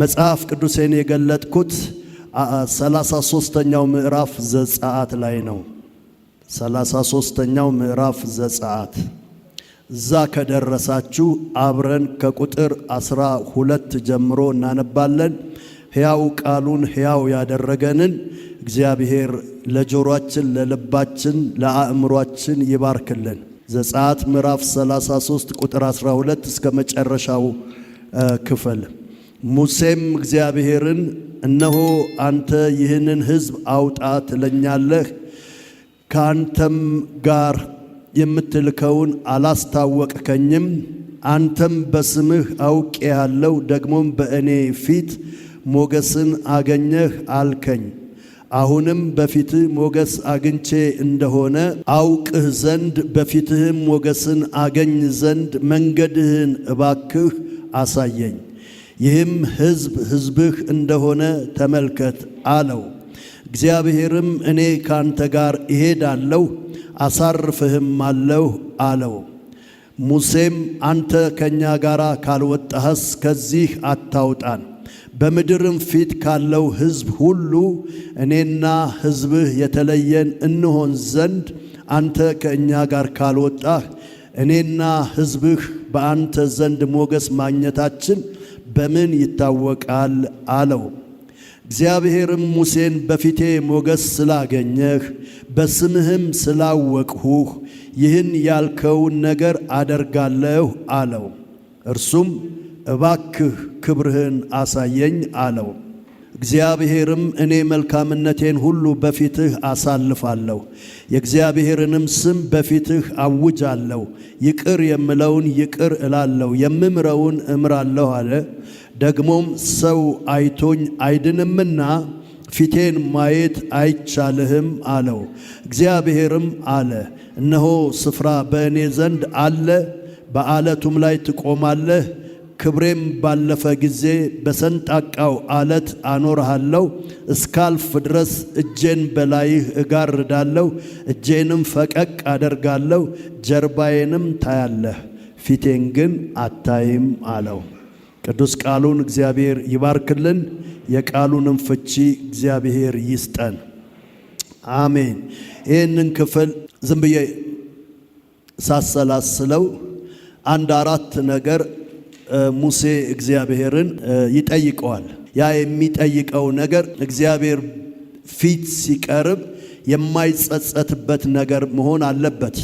መጽሐፍ ቅዱሴን የገለጥኩት 33ኛው ምዕራፍ ዘጸአት ላይ ነው። 33ኛው ምዕራፍ ዘጸአት እዛ ከደረሳችሁ አብረን ከቁጥር 12 ጀምሮ እናነባለን። ሕያው ቃሉን ሕያው ያደረገንን እግዚአብሔር ለጆሮአችን፣ ለልባችን፣ ለአእምሮአችን ይባርክልን። ዘጸአት ምዕራፍ 33 ቁጥር 12 እስከ መጨረሻው ክፍል። ሙሴም እግዚአብሔርን እነሆ አንተ ይህንን ሕዝብ አውጣ ትለኛለህ፣ ከአንተም ጋር የምትልከውን አላስታወቅከኝም። አንተም በስምህ አውቄሃለሁ፣ ደግሞም በእኔ ፊት ሞገስን አገኘህ አልከኝ። አሁንም በፊትህ ሞገስ አግኝቼ እንደሆነ አውቅህ ዘንድ በፊትህም ሞገስን አገኝ ዘንድ መንገድህን እባክህ አሳየኝ። ይህም ሕዝብ ሕዝብህ እንደሆነ ተመልከት አለው። እግዚአብሔርም እኔ ካንተ ጋር እሄዳለሁ አሳርፍህም አለው። ሙሴም አንተ ከእኛ ጋር ካልወጣህስ ከዚህ አታውጣን፣ በምድርም ፊት ካለው ሕዝብ ሁሉ እኔና ሕዝብህ የተለየን እንሆን ዘንድ አንተ ከእኛ ጋር ካልወጣህ እኔና ሕዝብህ በአንተ ዘንድ ሞገስ ማግኘታችን በምን ይታወቃል አለው። እግዚአብሔርም ሙሴን በፊቴ ሞገስ ስላገኘህ በስምህም ስላወቅሁህ ይህን ያልከውን ነገር አደርጋለሁ አለው። እርሱም እባክህ ክብርህን አሳየኝ አለው። እግዚአብሔርም እኔ መልካምነቴን ሁሉ በፊትህ አሳልፋለሁ፣ የእግዚአብሔርንም ስም በፊትህ አውጃለሁ። ይቅር የምለውን ይቅር እላለሁ፣ የምምረውን እምራለሁ አለ። ደግሞም ሰው አይቶኝ አይድንምና ፊቴን ማየት አይቻልህም አለው። እግዚአብሔርም አለ፣ እነሆ ስፍራ በእኔ ዘንድ አለ፣ በዓለቱም ላይ ትቆማለህ። ክብሬም ባለፈ ጊዜ በሰንጣቃው ዓለት አኖርሃለሁ። እስካልፍ ድረስ እጄን በላይህ እጋርዳለሁ፣ እጄንም ፈቀቅ አደርጋለሁ። ጀርባዬንም ታያለህ፣ ፊቴን ግን አታይም አለው። ቅዱስ ቃሉን እግዚአብሔር ይባርክልን። የቃሉንም ፍቺ እግዚአብሔር ይስጠን። አሜን። ይህንን ክፍል ዝም ብዬ ሳሰላስለው አንድ አራት ነገር ሙሴ እግዚአብሔርን ይጠይቀዋል። ያ የሚጠይቀው ነገር እግዚአብሔር ፊት ሲቀርብ የማይጸጸትበት ነገር መሆን አለበት።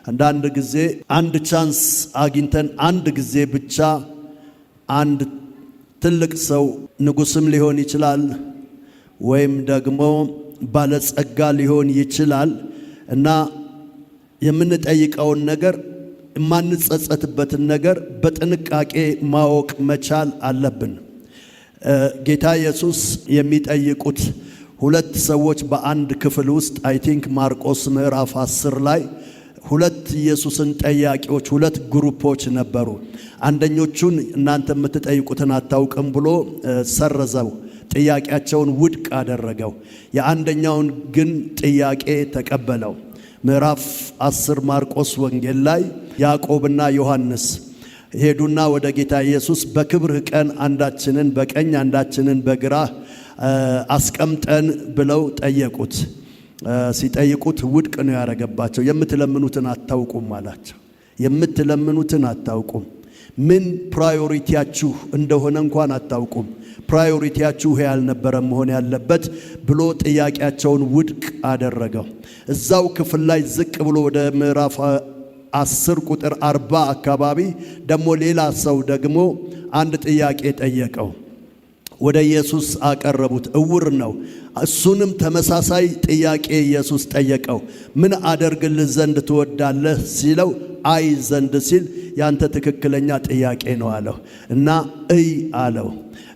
አንዳንድ ጊዜ አንድ ቻንስ አግኝተን አንድ ጊዜ ብቻ አንድ ትልቅ ሰው ንጉስም ሊሆን ይችላል ወይም ደግሞ ባለጸጋ ሊሆን ይችላል እና የምንጠይቀውን ነገር የማንጸጸትበትን ነገር በጥንቃቄ ማወቅ መቻል አለብን። ጌታ ኢየሱስ የሚጠይቁት ሁለት ሰዎች በአንድ ክፍል ውስጥ አይ ቲንክ ማርቆስ ምዕራፍ 10 ላይ ሁለት ኢየሱስን ጠያቂዎች ሁለት ግሩፖች ነበሩ። አንደኞቹን እናንተ የምትጠይቁትን አታውቅም ብሎ ሰረዘው፣ ጥያቄያቸውን ውድቅ አደረገው። የአንደኛውን ግን ጥያቄ ተቀበለው። ምዕራፍ 10 ማርቆስ ወንጌል ላይ ያዕቆብና ዮሐንስ ሄዱና ወደ ጌታ ኢየሱስ በክብርህ ቀን አንዳችንን በቀኝ አንዳችንን በግራህ አስቀምጠን ብለው ጠየቁት። ሲጠይቁት ውድቅ ነው ያደረገባቸው። የምትለምኑትን አታውቁም አላቸው። የምትለምኑትን አታውቁም፣ ምን ፕራዮሪቲያችሁ እንደሆነ እንኳን አታውቁም። ፕራዮሪቲያችሁ ያልነበረ መሆን ያለበት ብሎ ጥያቄያቸውን ውድቅ አደረገው። እዛው ክፍል ላይ ዝቅ ብሎ ወደ ምዕራፍ 10 ቁጥር 40 አካባቢ ደግሞ ሌላ ሰው ደግሞ አንድ ጥያቄ ጠየቀው። ወደ ኢየሱስ አቀረቡት። እውር ነው። እሱንም ተመሳሳይ ጥያቄ ኢየሱስ ጠየቀው። ምን አደርግልህ ዘንድ ትወዳለህ ሲለው አይ ዘንድ ሲል ያንተ ትክክለኛ ጥያቄ ነው አለው እና እይ አለው።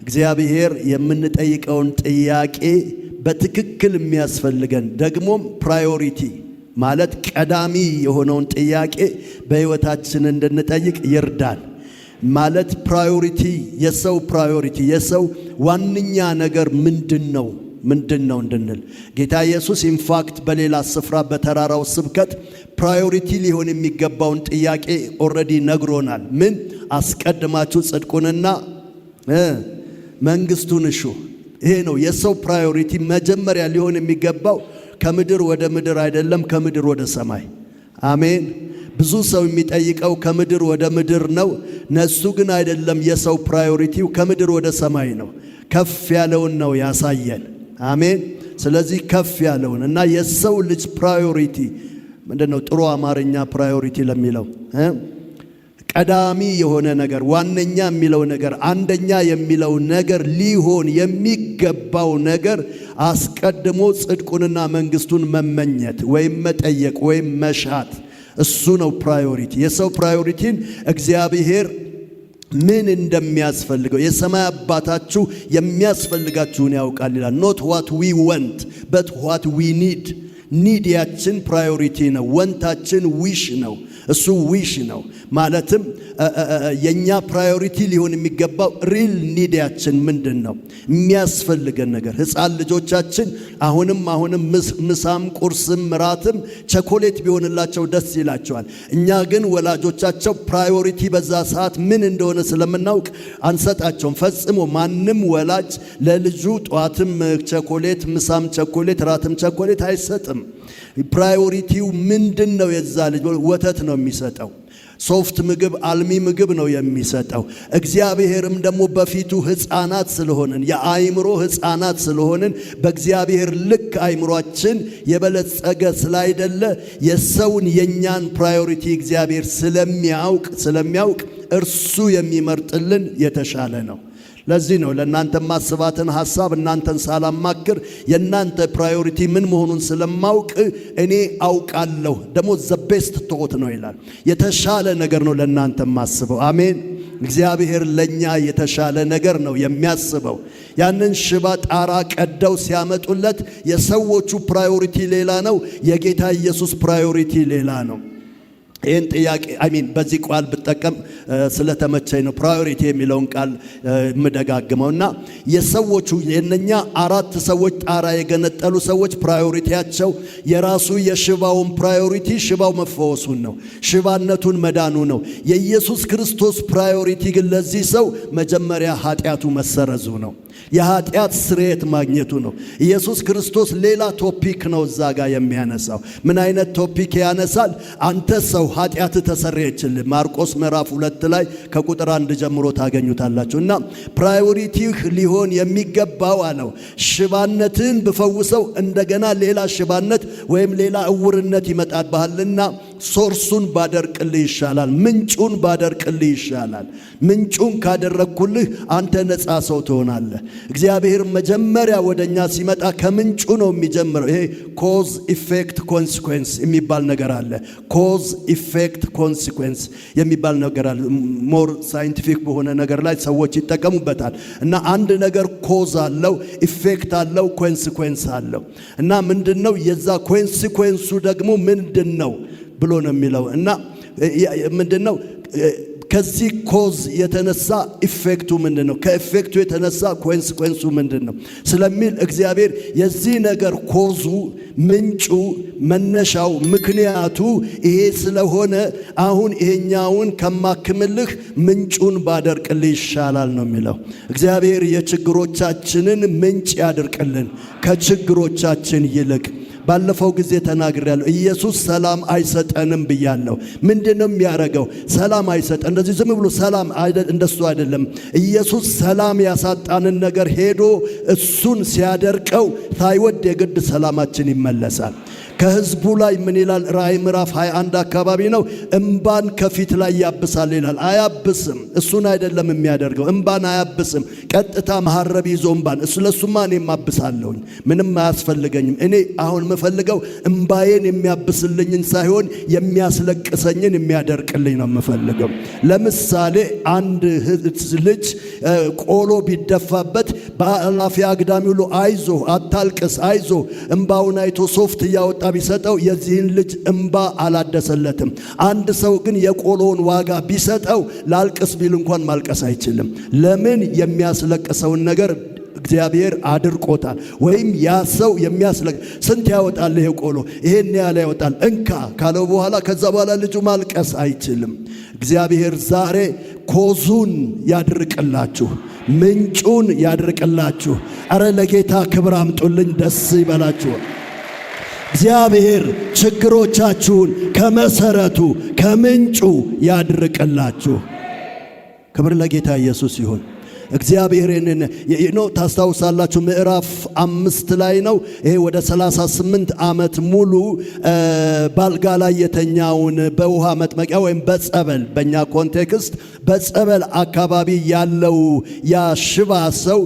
እግዚአብሔር የምንጠይቀውን ጥያቄ በትክክል የሚያስፈልገን ደግሞም ፕራዮሪቲ ማለት ቀዳሚ የሆነውን ጥያቄ በሕይወታችን እንድንጠይቅ ይርዳን። ማለት ፕራዮሪቲ የሰው ዋነኛ ነገር ምንድነው እንድንል ጌታ ኢየሱስ ኢንፋክት በሌላ ስፍራ በተራራው ስብከት ፕራዮሪቲ ሊሆን የሚገባውን ጥያቄ ኦልሬዲ ነግሮናል። ምን አስቀድማችሁ ጽድቁንና መንግስቱን እሹ። ይሄ ነው የሰው ፕራዮሪቲ መጀመሪያ ሊሆን የሚገባው። ከምድር ወደ ምድር አይደለም፣ ከምድር ወደ ሰማይ። አሜን። ብዙ ሰው የሚጠይቀው ከምድር ወደ ምድር ነው። ነሱ ግን አይደለም። የሰው ፕራዮሪቲው ከምድር ወደ ሰማይ ነው። ከፍ ያለውን ነው ያሳየን። አሜን። ስለዚህ ከፍ ያለውን እና የሰው ልጅ ፕራዮሪቲ ምንድነው? ጥሩ አማርኛ ፕራዮሪቲ ለሚለው ቀዳሚ የሆነ ነገር፣ ዋነኛ የሚለው ነገር፣ አንደኛ የሚለው ነገር ሊሆን የሚገባው ነገር አስቀድሞ ጽድቁንና መንግስቱን መመኘት ወይም መጠየቅ ወይም መሻት፣ እሱ ነው ፕራዮሪቲ። የሰው ፕራዮሪቲን እግዚአብሔር ምን እንደሚያስፈልገው የሰማይ አባታችሁ የሚያስፈልጋችሁን ያውቃል ይላል። ኖት ዋት ዊ ወንት በት ዋት ዊ ኒድ። ኒድያችን ፕራዮሪቲ ነው። ወንታችን ዊሽ ነው። እሱ ዊሽ ነው ማለትም የኛ ፕራዮሪቲ ሊሆን የሚገባው ሪል ኒድያችን ምንድን ነው? የሚያስፈልገን ነገር። ሕፃን ልጆቻችን አሁንም ምሳም ቁርስም ራትም ቸኮሌት ቢሆንላቸው ደስ ይላቸዋል። እኛ ግን ወላጆቻቸው ፕራዮሪቲ በዛ ሰዓት ምን እንደሆነ ስለምናውቅ አንሰጣቸውም። ፈጽሞ ማንም ወላጅ ለልጁ ጧትም ቸኮሌት፣ ምሳም ቸኮሌት፣ ራትም ቸኮሌት አይሰጥም። ፕራዮሪቲው ምንድን ነው? የዛ ልጅ ወተት ነው የሚሰጠው። ሶፍት ምግብ፣ አልሚ ምግብ ነው የሚሰጠው። እግዚአብሔርም ደግሞ በፊቱ ሕፃናት ስለሆንን የአይምሮ ሕፃናት ስለሆንን በእግዚአብሔር ልክ አይምሮአችን የበለጸገ ስላይደለ የሰውን የኛን ፕራዮሪቲ እግዚአብሔር ስለሚያውቅ እርሱ የሚመርጥልን የተሻለ ነው። ለዚህ ነው ለእናንተ ማስባትን ሐሳብ እናንተን ሳላማክር የእናንተ ፕራዮሪቲ ምን መሆኑን ስለማውቅ እኔ አውቃለሁ። ደግሞ ዘ ቤስት ቶት ነው ይላል። የተሻለ ነገር ነው ለእናንተ ማስበው። አሜን። እግዚአብሔር ለኛ የተሻለ ነገር ነው የሚያስበው። ያንን ሽባ ጣራ ቀደው ሲያመጡለት የሰዎቹ ፕራዮሪቲ ሌላ ነው፣ የጌታ ኢየሱስ ፕራዮሪቲ ሌላ ነው። ይህን ጥያቄ በዚህ ቃል ብጠቀም ስለተመቸኝ ነው ፕራዮሪቲ የሚለውን ቃል የምደጋግመውና የሰዎቹ የነኛ አራት ሰዎች ጣራ የገነጠሉ ሰዎች ፕራዮሪቲያቸው የራሱ የሽባውን ፕራዮሪቲ ሽባው መፈወሱን ነው፣ ሽባነቱን መዳኑ ነው። የኢየሱስ ክርስቶስ ፕራዮሪቲ ግን ለዚህ ሰው መጀመሪያ ኃጢአቱ መሰረዙ ነው፣ የኃጢአት ስርየት ማግኘቱ ነው። ኢየሱስ ክርስቶስ ሌላ ቶፒክ ነው እዛ ጋር የሚያነሳው። ምን አይነት ቶፒክ ያነሳል? አንተ ሰው ኃጢአት ተሰረየችልህ። ማርቆስ ምዕራፍ 2 ላይ ከቁጥር 1 ጀምሮ ታገኙታላችሁ። እና ፕራዮሪቲህ ሊሆን የሚገባው አለው ሽባነትን ብፈውሰው እንደገና ሌላ ሽባነት ወይም ሌላ እውርነት ይመጣብሃልና ሶርሱን ባደርቅልህ ይሻላል፣ ምንጩን ባደርቅልህ ይሻላል። ምንጩን ካደረግኩልህ አንተ ነፃ ሰው ትሆናለህ። እግዚአብሔር መጀመሪያ ወደኛ ሲመጣ ከምንጩ ነው የሚጀምረው። ይሄ ኮዝ ኢፌክት ኮንሲኩዌንስ የሚባል ነገር አለ። ኮዝ ኢፌክት ኮንሲኩዌንስ የሚባል ነገር አለ። ሞር ሳይንቲፊክ በሆነ ነገር ላይ ሰዎች ይጠቀሙበታል። እና አንድ ነገር ኮዝ አለው፣ ኢፌክት አለው፣ ኮንሲኩዌንስ አለው። እና ምንድነው የዛ ኮንሲኩዌንሱ ደግሞ ምንድነው ብሎ ነው የሚለው። እና ምንድነው ከዚህ ኮዝ የተነሳ ኢፌክቱ ምንድነው፣ ከኢፌክቱ የተነሳ ኮንሲኩዌንሱ ምንድነው ስለሚል እግዚአብሔር የዚህ ነገር ኮዙ፣ ምንጩ፣ መነሻው፣ ምክንያቱ ይሄ ስለሆነ አሁን ይሄኛውን ከማክምልህ ምንጩን ባደርቅልህ ይሻላል ነው የሚለው። እግዚአብሔር የችግሮቻችንን ምንጭ ያድርቅልን ከችግሮቻችን ይልቅ። ባለፈው ጊዜ ተናግሬያለሁ። ኢየሱስ ሰላም አይሰጠንም ብያለሁ። ምንድነው የሚያደርገው? ሰላም አይሰጠን። እንደዚህ ዝም ብሎ ሰላም እንደሱ አይደለም። ኢየሱስ ሰላም ያሳጣንን ነገር ሄዶ እሱን ሲያደርቀው ሳይወድ የግድ ሰላማችን ይመለሳል። ከህዝቡ ላይ ምን ይላል? ራእይ ምዕራፍ 21 አካባቢ ነው። እንባን ከፊት ላይ ያብሳል ይላል። አያብስም። እሱን አይደለም የሚያደርገው። እንባን አያብስም። ቀጥታ መሐረብ ይዞ እንባን ለሱማ እኔም አብሳለሁኝ፣ ምንም አያስፈልገኝም። እኔ አሁን የምፈልገው እንባዬን የሚያብስልኝን ሳይሆን የሚያስለቅሰኝን የሚያደርቅልኝ ነው የምፈልገው። ለምሳሌ አንድ ልጅ ቆሎ ቢደፋበት በአላፊ አግዳሚ ሁሉ አይዞ አታልቅስ፣ አይዞ እንባውን አይቶ ሶፍት እያወጣ ቢሰጠው የዚህን ልጅ እንባ አላደሰለትም። አንድ ሰው ግን የቆሎውን ዋጋ ቢሰጠው ላልቅስ ቢል እንኳን ማልቀስ አይችልም። ለምን? የሚያስለቅሰውን ነገር እግዚአብሔር አድርቆታል። ወይም ያ ሰው ስንት ያወጣል ይሄ ቆሎ? ይሄን ያህል ያወጣል እንካ ካለው በኋላ ከዛ በኋላ ልጁ ማልቀስ አይችልም። እግዚአብሔር ዛሬ ኮዙን ያድርቅላችሁ፣ ምንጩን ያድርቅላችሁ። አረ ለጌታ ክብር አምጡልኝ፣ ደስ ይበላችሁ። እግዚአብሔር ችግሮቻችሁን ከመሰረቱ ከምንጩ ያድርቅላችሁ። ክብር ለጌታ ኢየሱስ ይሁን። እግዚአብሔርን ታስታውሳላችሁ። ምዕራፍ 5 ላይ ነው። ይሄ ወደ 38 ዓመት ሙሉ ባልጋ ላይ የተኛውን በውሃ መጥመቂያ ወይም በጸበል፣ በእኛ ኮንቴክስት በጸበል አካባቢ ያለው ያ ሽባ ሰው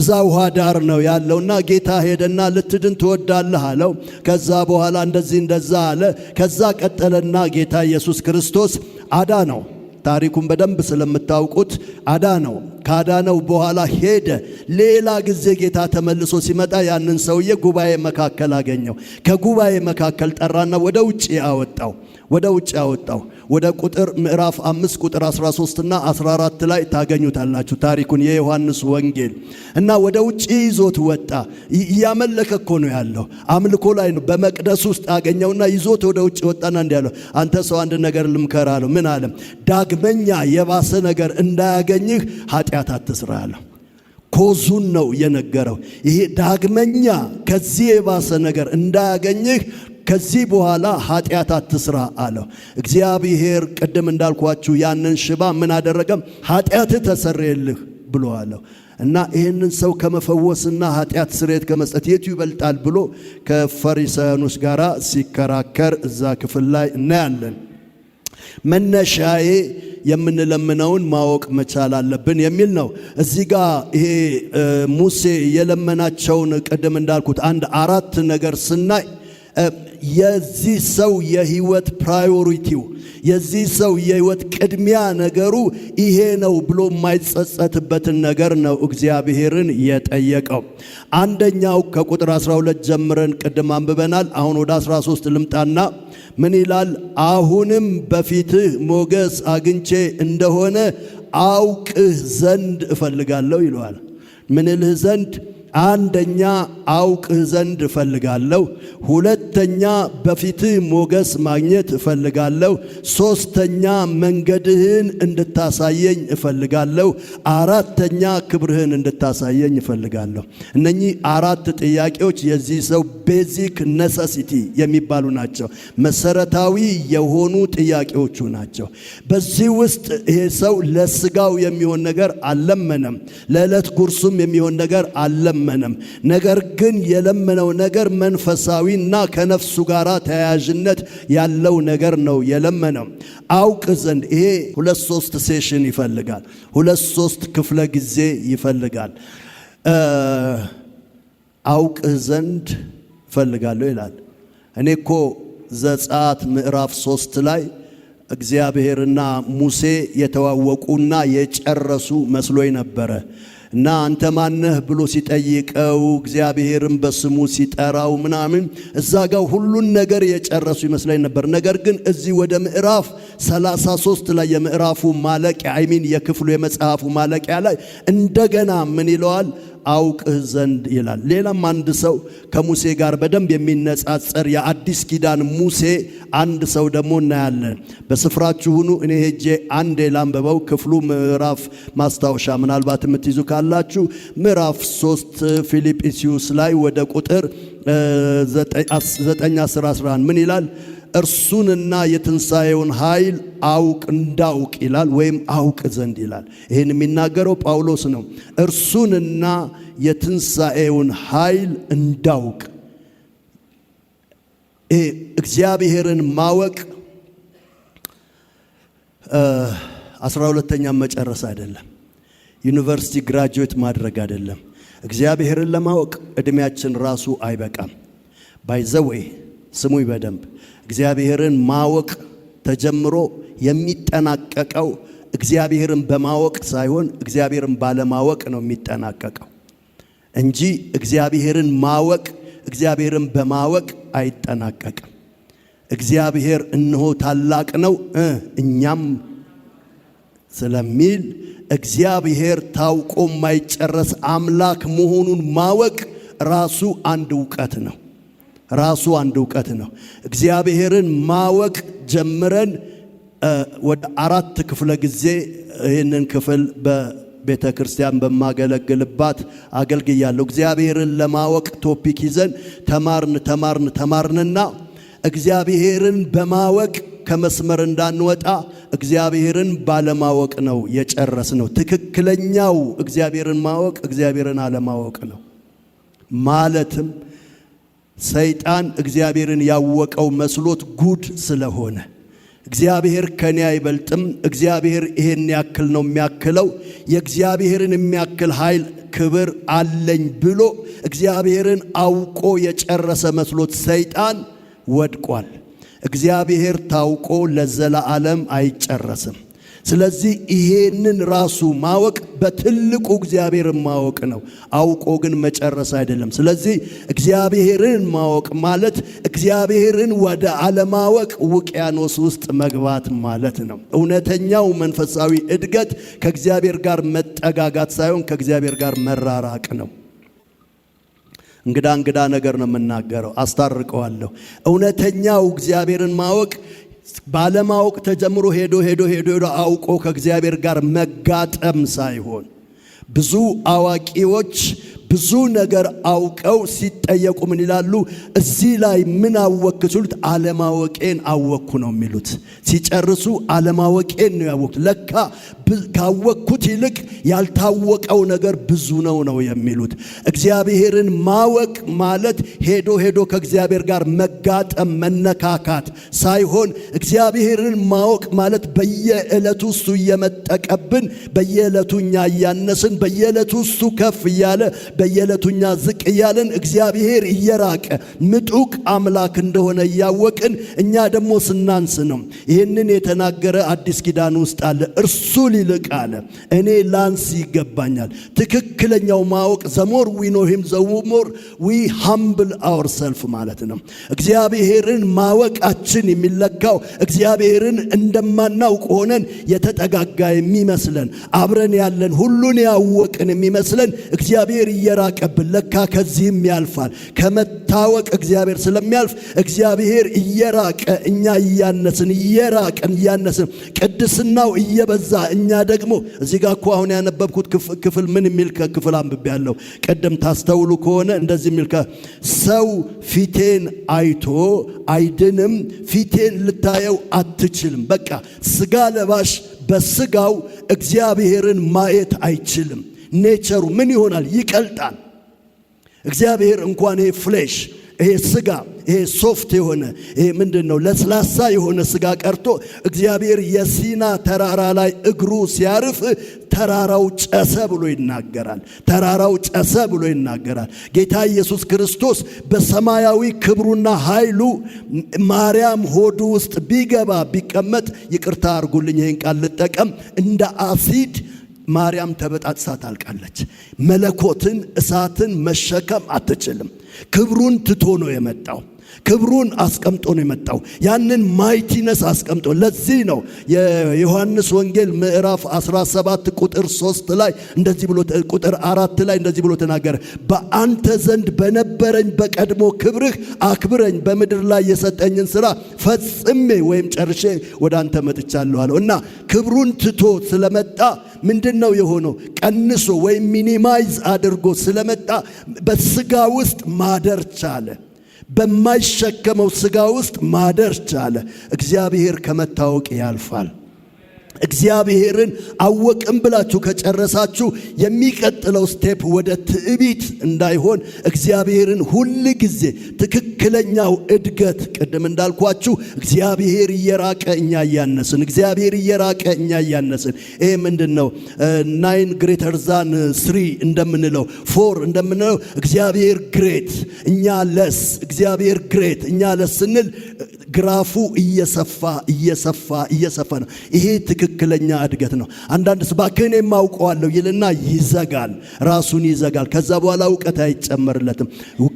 እዛ ውሃ ዳር ነው ያለውና ጌታ ሄደና ልትድን ትወዳለህ አለው። ከዛ በኋላ እንደዛ አለ። ከዛ ቀጠለና ጌታ ኢየሱስ ክርስቶስ አዳነው። ታሪኩን በደንብ ስለምታውቁት አዳነው። ካዳነው በኋላ ሄደ። ሌላ ጊዜ ጌታ ተመልሶ ሲመጣ ያንን ሰውዬ ጉባኤ መካከል አገኘው። ከጉባኤ መካከል ጠራና ወደ ውጭ አወጣው። ወደ ምዕራፍ 5 ቁጥር 13 እና 14 ላይ ታገኙታላችሁ ታሪኩን፣ የዮሐንስ ወንጌል። እና ወደ ውጭ ይዞት ወጣ። እያመለከ እኮ ነው ያለው፣ አምልኮ ላይ ነው። በመቅደስ ውስጥ አገኘውና ይዞት ወደ ውጭ ወጣና እንዲህ አለው፣ አንተ ሰው አንድ ነገር ልምከርህ አለው። ምን አለ? ዳግመኛ የባሰ ነገር እንዳያገኝህ ኃጢአት አትስራ አለው። ኮዙን ነው የነገረው። ይሄ ዳግመኛ ከዚህ የባሰ ነገር እንዳያገኝህ ከዚህ በኋላ ኃጢአት አትስራ አለው። እግዚአብሔር ቅድም እንዳልኳችሁ ያንን ሽባ ምን አደረገም? ኃጢአትህ ተሰረየልህ ብሎ አለው። እና ይህንን ሰው ከመፈወስና ኃጢአት ስርየት ከመስጠት የቱ ይበልጣል ብሎ ከፈሪሳውያኖች ጋር ሲከራከር እዛ ክፍል ላይ እናያለን። መነሻዬ የምንለምነውን ማወቅ መቻል አለብን የሚል ነው። እዚህ ጋር ይሄ ሙሴ የለመናቸውን ቅድም እንዳልኩት 4 ነገር ስናይ የዚህ ሰው የህይወት ፕራዮሪቲው፣ የዚህ ሰው የህይወት ቅድሚያ ነገሩ ይሄ ነው ብሎ የማይጸጸትበትን ነገር ነው እግዚአብሔርን የጠየቀው። አንደኛው ከቁጥር 12 ጀምረን ቅድም አንብበናል። አሁን ወደ 13 ልምጣና ምን ይላል? አሁንም በፊትህ ሞገስ አግኝቼ እንደሆነ አውቅህ ዘንድ እፈልጋለሁ ይለዋል። ምን ልህ ዘንድ? አንደኛ አውቅህ ዘንድ እፈልጋለሁ። ሁለተኛ በፊትህ ሞገስ ማግኘት እፈልጋለሁ። ሶስተኛ መንገድህን እንድታሳየኝ እፈልጋለሁ። አራተኛ ክብርህን እንድታሳየኝ እፈልጋለሁ። እነኚህ 4 ጥያቄዎች የዚህ ሰው ቤዚክ ነሰሲቲ የሚባሉ ናቸው። መሰረታዊ የሆኑ ጥያቄዎቹ ናቸው። በዚህ ውስጥ ይሄ ሰው ለስጋው የሚሆን ነገር አልለመነም። ለዕለት ጉርሱም የሚሆን ነገር አልለመነም። ነገር ግን የለመነው ነገር መንፈሳዊና ከነፍሱ ጋር ተያያዥነት ያለው ነገር ነው የለመነው። አውቅ ዘንድ ይሄ 2-3 ሴሽን ይፈልጋል፣ 2-3 ክፍለ ጊዜ ይፈልጋል። አውቅ ዘንድ እፈልጋለሁ ይላል። እኔ እኮ ዘጸአት ምዕራፍ 3 ላይ እግዚአብሔርና ሙሴ የተዋወቁና የጨረሱ መስሎኝ ነበረ። እና አንተ ማነህ ብሎ ሲጠይቀው እግዚአብሔርን በስሙ ሲጠራው ምናምን እዛ ጋር ሁሉን ነገር የጨረሱ ይመስለኝ ነበር። ነገር ግን እዚህ ወደ ምዕራፍ 33 ላይ የምዕራፉ ማለቂያ የክፍሉ የመጽሐፉ ማለቂያ ላይ እንደገና ምን ይለዋል? አውቅህ ዘንድ ይላል። ሌላም አንድ ሰው ከሙሴ ጋር በደንብ የሚነጻጸር የአዲስ ኪዳን ሙሴ አንድ ሰው ደግሞ እናያለን። በስፍራችሁ ሁኑ፣ እኔ ሄጄ አንዴ ላንብበው። ክፍሉ ምዕራፍ ማስታወሻ ምናልባት የምትይዙ ካላችሁ ምዕራፍ 3 ፊልጵስዩስ ላይ ወደ ቁጥር 9 10 11 ምን ይላል? እርሱንና የትንሣኤውን ኃይል እንዳውቅ ይላል፣ ወይም አውቅ ዘንድ ይላል። ይህን የሚናገረው ጳውሎስ ነው። እርሱንና የትንሣኤውን ኃይል እንዳውቅ። እግዚአብሔርን ማወቅ 12ኛ መጨረስ አይደለም። ዩኒቨርሲቲ ግራጁዌት ማድረግ አይደለም። እግዚአብሔርን ለማወቅ እድሜያችን ራሱ አይበቃም። ባይዘወይ ስሙኝ በደንብ እግዚአብሔርን ማወቅ ተጀምሮ የሚጠናቀቀው እግዚአብሔርን በማወቅ ሳይሆን እግዚአብሔርን ባለማወቅ ነው የሚጠናቀቀው እንጂ እግዚአብሔርን ማወቅ እግዚአብሔርን በማወቅ አይጠናቀቅም። እግዚአብሔር እነሆ ታላቅ ነው እኛም ስለሚል እግዚአብሔር ታውቆ የማይጨረስ አምላክ መሆኑን ማወቅ ራሱ አንድ ዕውቀት ነው። እግዚአብሔርን ማወቅ ጀምረን ወደ 4 ክፍለ ጊዜ ይህንን ክፍል በቤተ ክርስቲያን በማገለግልባት አገልግያለሁ። እግዚአብሔርን ለማወቅ ቶፒክ ይዘን ተማርንና እግዚአብሔርን በማወቅ ከመስመር እንዳንወጣ እግዚአብሔርን ባለማወቅ ነው የጨረስነው። ትክክለኛው እግዚአብሔርን ማወቅ እግዚአብሔርን አለማወቅ ነው። ማለትም ሰይጣን እግዚአብሔርን ያወቀው መስሎት ጉድ ስለሆነ እግዚአብሔር ከኔ አይበልጥም፣ እግዚአብሔር ይሄን ያክል ነው የሚያክለው፣ የእግዚአብሔርን የሚያክል ኃይል ክብር አለኝ ብሎ እግዚአብሔርን አውቆ የጨረሰ መስሎት ሰይጣን ወድቋል። እግዚአብሔር ታውቆ ለዘላለም አይጨረስም። ስለዚህ ይሄንን ራሱ ማወቅ በትልቁ እግዚአብሔርን ማወቅ ነው። አውቆ ግን መጨረስ አይደለም። ስለዚህ እግዚአብሔርን ማወቅ ማለት እግዚአብሔርን ወደ አለማወቅ ውቅያኖስ ውስጥ መግባት ማለት ነው። እውነተኛው መንፈሳዊ እድገት ከእግዚአብሔር ጋር መጠጋጋት ሳይሆን ከእግዚአብሔር ጋር መራራቅ ነው። እንግዳ ነገር ነው የምናገረው፣ አስታርቀዋለሁ። እውነተኛው እግዚአብሔርን ማወቅ ባለማወቅ ተጀምሮ ሄዶ አውቆ ከእግዚአብሔር ጋር መጋጠም ሳይሆን ብዙ አዋቂዎች ብዙ ነገር አውቀው ሲጠየቁ ምን ይላሉ? እዚህ ላይ ምን አወቅክ ሲሉት አለማወቄን አወቅኩ ነው የሚሉት። ሲጨርሱ አለማወቄን ነው ያወቅኩት፣ ለካ ካወቅኩት ይልቅ ያልታወቀው ነገር ብዙ ነው የሚሉት። እግዚአብሔርን ማወቅ ማለት ሄዶ ከእግዚአብሔር ጋር መጋጠም መነካካት ሳይሆን እግዚአብሔርን ማወቅ ማለት በየዕለቱ እሱ እየመጠቀብን በየዕለቱ እኛ እያነስን በየዕለቱ እሱ ከፍ እያለ በየዕለቱኛ ዝቅ እያለን እግዚአብሔር እየራቀ ምጡቅ አምላክ እንደሆነ እያወቅን እኛ ደግሞ ስናንስ ነው። ይህንን የተናገረ አዲስ ኪዳን ውስጥ አለ። እርሱ ሊልቅ አለ፣ እኔ ላንስ ይገባኛል። ትክክለኛው ማወቅ ዘሞር ዊ ኖ ሂም ዘሞር ዊ ሃምብል አወርሰልፍ ማለት ነው። እግዚአብሔርን ማወቃችን የሚለካው እግዚአብሔርን እንደማናውቅ ሆነን የተጠጋጋ የሚመስለን አብረን ያለን ሁሉን ያወቅን የሚመስለን እግዚአብሔር እየራቀብን ለካ ከዚህም ያልፋል። ከመታወቅ እግዚአብሔር ስለሚያልፍ እግዚአብሔር እየራቀ እኛ እያነስን እያነስን ቅድስናው እየበዛ እኛ ደግሞ እዚህ ጋር እኮ አሁን ያነበብኩት ክፍል ምን የሚል ክፍል አንብቤያለሁ። ቀደም ታስተውሉ ከሆነ እንደዚህ የሚል ሰው ፊቴን አይቶ አይድንም፣ ፊቴን ልታየው አትችልም። በቃ ስጋ ለባሽ በስጋው እግዚአብሔርን ማየት አይችልም። ኔቸሩ ምን ይሆናል? ይቀልጣል። እግዚአብሔር እንኳን ይሄ ፍሌሽ ይሄ ስጋ ይሄ ሶፍት የሆነ ይሄ ምንድነው ለስላሳ የሆነ ስጋ ቀርቶ እግዚአብሔር የሲና ተራራ ላይ እግሩ ሲያርፍ ተራራው ጨሰ ብሎ ይናገራል። ጌታ ኢየሱስ ክርስቶስ በሰማያዊ ክብሩና ኃይሉ ማርያም ሆዱ ውስጥ ቢቀመጥ ይቅርታ አድርጉልኝ ይሄን ቃል ልጠቀም፣ እንደ አሲድ ማርያም ተበጣጥሳ ታልቃለች። መለኮትን እሳትን መሸከም አትችልም። ክብሩን ትቶ ነው የመጣው። ክብሩን አስቀምጦ ነው የመጣው። ያንን ማይቲነስ አስቀምጦ። ለዚህ ነው የዮሐንስ ወንጌል ምዕራፍ 17 ቁጥር 3 ላይ እንደዚህ ብሎ ቁጥር 4 ላይ እንደዚህ ብሎ ተናገረ። በአንተ ዘንድ በነበረኝ በቀድሞ ክብርህ አክብረኝ፣ በምድር ላይ የሰጠኝን ሥራ ፈጽሜ ወይም ጨርሼ ወደ አንተ መጥቻለሁ አለው። እና ክብሩን ትቶ ስለመጣ ምንድነው የሆነው? ቀንሶ ወይም ሚኒማይዝ አድርጎ ስለመጣ በስጋ ውስጥ ማደር ቻለ። በማይሸከመው ስጋ ውስጥ ማደር ቻለ። እግዚአብሔር ከመታወቅ ያልፋል። እግዚአብሔርን አወቅም ብላችሁ ከጨረሳችሁ የሚቀጥለው ስቴፕ ወደ ትዕቢት እንዳይሆን እግዚአብሔርን ሁል ጊዜ ትክክለኛው እድገት ቅድም እንዳልኳችሁ እግዚአብሔር እየራቀ እኛ እያነስን ይሄ ምንድነው 9 greater than 3 እንደምንለው 4 እንደምንለው እግዚአብሔር ግሬት እኛ ለስ እግዚአብሔር ግሬት እኛ ለስ ስንል ግራፉ እየሰፋ ነው። ይሄ ትክክለኛ እድገት ነው። አንዳንድ ስባከኔ ማውቀዋለሁ ይልና ይዘጋል፣ ራሱን ይዘጋል። ከዛ በኋላ ዕውቀት አይጨመርለትም።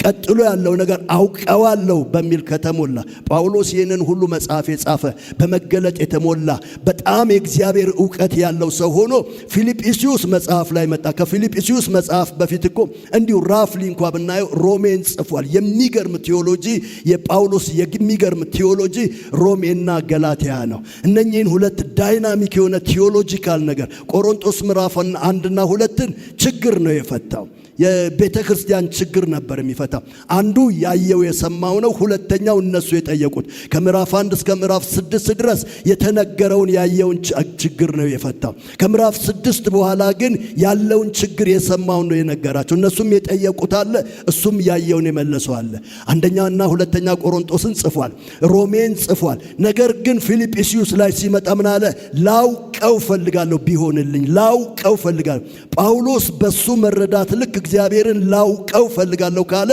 ቀጥሎ ያለው ነገር አውቀዋለሁ በሚል ከተሞላ ጳውሎስ ይህንን ሁሉ መጽሐፍ የጻፈ በመገለጥ የተሞላ በጣም የእግዚአብሔር ዕውቀት ያለው ሰው ሆኖ ፊልጵስዩስ መጽሐፍ ላይ መጣ። ከፊልጵስዩስ መጽሐፍ በፊት እኮ እንዲሁ ራፍሊ እንኳን ብናየው ሮሜን ጽፏል። የሚገርም ቴዎሎጂ የጳውሎስ የሚገርም ቴዎሎጂ ሮሜና ገላትያ ነው። እነኚህን ሁለት ዳይናሚክ የሆነ ቴዎሎጂካል ነገር ቆሮንቶስ ምዕራፍ 1 እና 2ን ችግር ነው የፈታው። የቤተ ክርስቲያን ችግር ነበር የሚፈታው። አንዱ ያየው የሰማው ነው። ሁለተኛው እነሱ የጠየቁት ከምዕራፍ 1 እስከ ምዕራፍ 6 ድረስ የተነገረውን ያየውን ችግር ነው የፈታው። ከምዕራፍ 6 በኋላ ግን ያለውን ችግር የሰማው ነው የነገራቸው። እነሱም የጠየቁት አለ፣ እሱም ያየውን የመለሰው አለ። አንደኛና ሁለተኛ ቆሮንቶስን ጽፏል፣ ሮሜን ጽፏል። ነገር ግን ፊልጵስዩስ ላይ ሲመጣ ምን አለ? ላውቀው ፈልጋለሁ ቢሆንልኝ፣ ላውቀው ፈልጋለሁ። ጳውሎስ በሱ መረዳት ልክ እግዚአብሔርን ላውቀው ፈልጋለሁ ካለ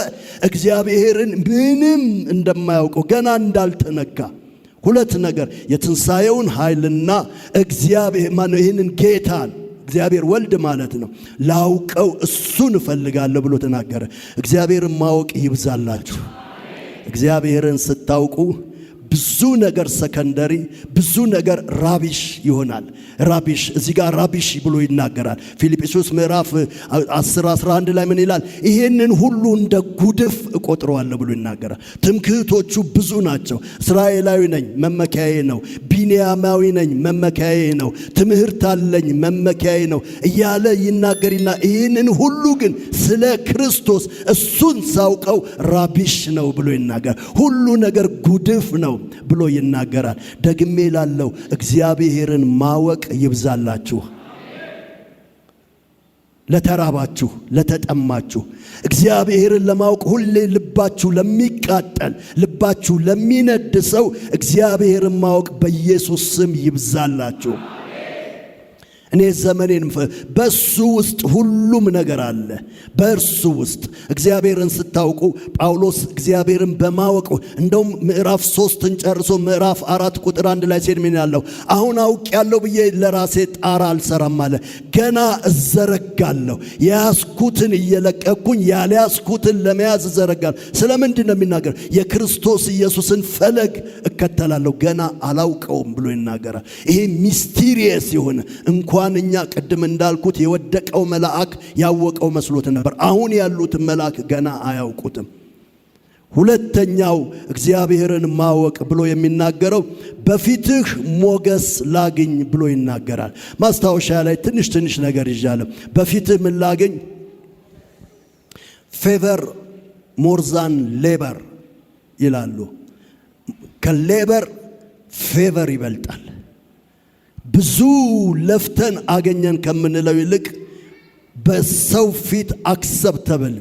እግዚአብሔርን ምንም እንደማያውቀው ገና እንዳልተነካ ሁለት ነገር የትንሣኤውን ኃይልና እግዚአብሔር ማነው ይህንን ጌታን እግዚአብሔር ወልድ ማለት ነው ላውቀው እሱን እፈልጋለሁ ብሎ ተናገረ። እግዚአብሔርን ማወቅ ይብዛላችሁ። እግዚአብሔርን ስታውቁ ብዙ ነገር ሰከንደሪ፣ ብዙ ነገር ራቢሽ ይሆናል። ራቢሽ እዚህ ጋር ራቢሽ ብሎ ይናገራል። ፊልጵስዩስ ምዕራፍ 10:11 ላይ ምን ይላል? ይሄንን ሁሉ እንደ ጉድፍ እቆጥረዋለሁ ብሎ ይናገራል። ትምክህቶቹ ብዙ ናቸው። እስራኤላዊ ነኝ መመኪያዬ ነው፣ ቢንያማዊ ነኝ መመኪያዬ ነው፣ ትምህርት አለኝ መመኪያዬ ነው እያለ ይናገርና ይሄንን ሁሉ ግን ስለ ክርስቶስ እሱን ሳውቀው ራቢሽ ነው ብሎ ይናገራል። ሁሉ ነገር ጉድፍ ነው ብሎ ይናገራል። ደግሜ ላለው እግዚአብሔርን ማወቅ ይብዛላችሁ። ለተራባችሁ፣ ለተጠማችሁ እግዚአብሔርን ለማወቅ ሁሌ ልባችሁ ለሚቃጠል፣ ልባችሁ ለሚነድ ሰው እግዚአብሔርን ማወቅ በኢየሱስ ስም ይብዛላችሁ። እኔ ዘመኔን በሱ ውስጥ ሁሉም ነገር አለ። በእርሱ ውስጥ እግዚአብሔርን ስታውቁ ጳውሎስ እግዚአብሔርን በማወቁ እንደውም ምዕራፍ 3ን ጨርሶ ምዕራፍ 4 ቁጥር 1 ላይ ሲል ምን ያለው? አሁን አውቄያለሁ ብዬ ለራሴ ጣራ አልሰራም አለ። ገና እዘረጋለሁ፣ የያዝኩትን እየለቀቅኩኝ ያልያዝኩትን ለመያዝ እዘረጋለሁ። ስለምንድን ነው የሚናገር? የክርስቶስ ኢየሱስን ፈለግ እከተላለሁ፣ ገና አላውቀውም ብሎ ይናገራል። ይሄ ሚስቲሪየስ የሆነ እንኳን እኛ ቅድም እንዳልኩት የወደቀው መልአክ ያወቀው መስሎት ነበር። አሁን ያሉት መልአክ ገና አያውቁትም። ሁለተኛው እግዚአብሔርን ማወቅ ብሎ የሚናገረው በፊትህ ሞገስ ላግኝ ብሎ ይናገራል። ማስታወሻ ላይ ትንሽ ነገር ይዣለሁ። በፊትህ ምን ላግኝ? ፌቨር ሞርዛን ሌበር ይላሉ። ከሌበር ፌቨር ይበልጣል። ብዙ ለፍተን አገኘን ከምንለው ይልቅ በሰው ፊት አክሰፕተብል፣